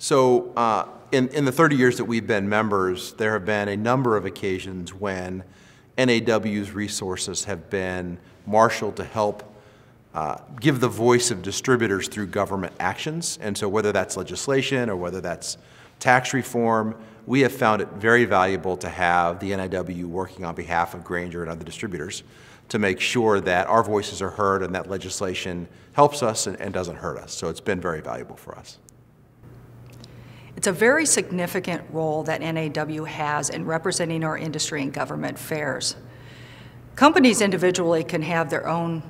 So in the 30 years that we've been members, there have been a number of occasions when NAW's resources have been marshaled to help give the voice of distributors through government actions. And so whether that's legislation or whether that's tax reform, we have found it very valuable to have the NAW working on behalf of Grainger and other distributors to make sure that our voices are heard and that legislation helps us and doesn't hurt us. So it's been very valuable for us. It's a very significant role that NAW has in representing our industry in government fairs. Companies individually can have their own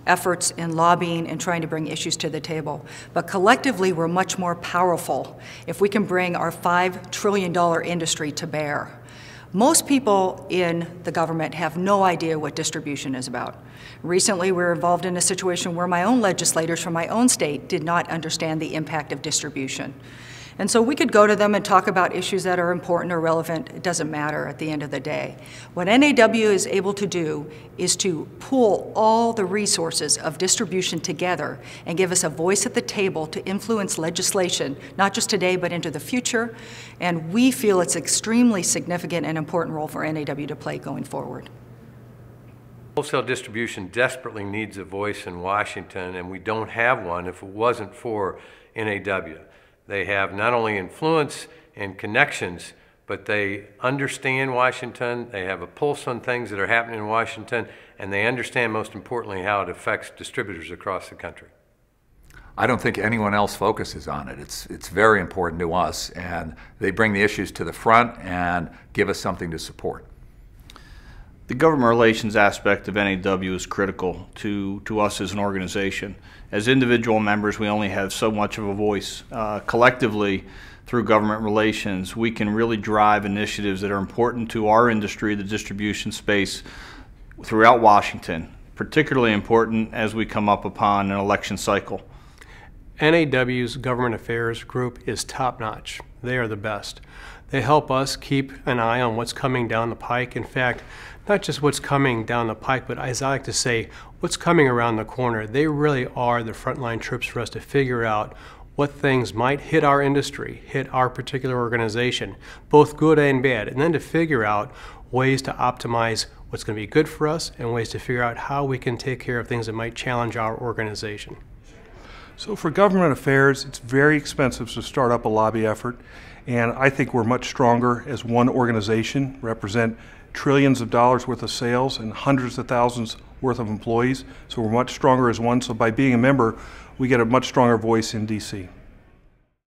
efforts in lobbying and trying to bring issues to the table, but collectively we're much more powerful if we can bring our $5 trillion industry to bear. Most people in the government have no idea what distribution is about. Recently, we were involved in a situation where my own legislators from my own state did not understand the impact of distribution. And so we could go to them and talk about issues that are important or relevant. It doesn't matter at the end of the day. What NAW is able to do is to pool all the resources of distribution together and give us a voice at the table to influence legislation, not just today, but into the future. And we feel it's extremely significant and important role for NAW to play going forward. Wholesale distribution desperately needs a voice in Washington, and we don't have one if it wasn't for NAW. They have not only influence and connections, but they understand Washington, they have a pulse on things that are happening in Washington, and they understand, most importantly, how it affects distributors across the country. I don't think anyone else focuses on it. It's very important to us, and they bring the issues to the front and give us something to support. The government relations aspect of NAW is critical to us as an organization. As individual members, we only have so much of a voice. Collectively, through government relations, we can really drive initiatives that are important to our industry, the distribution space, throughout Washington, particularly important as we come up upon an election cycle. NAW's Government Affairs group is top-notch. They are the best. They help us keep an eye on what's coming down the pike. In fact, not just what's coming down the pike, but as I like to say, what's coming around the corner. They really are the frontline troops for us to figure out what things might hit our industry, hit our particular organization, both good and bad, and then to figure out ways to optimize what's going to be good for us and ways to figure out how we can take care of things that might challenge our organization. So for government affairs, it's very expensive to start up a lobby effort, and I think we're much stronger as one organization, represent trillions of dollars worth of sales and hundreds of thousands worth of employees. So we're much stronger as one. So by being a member, we get a much stronger voice in DC.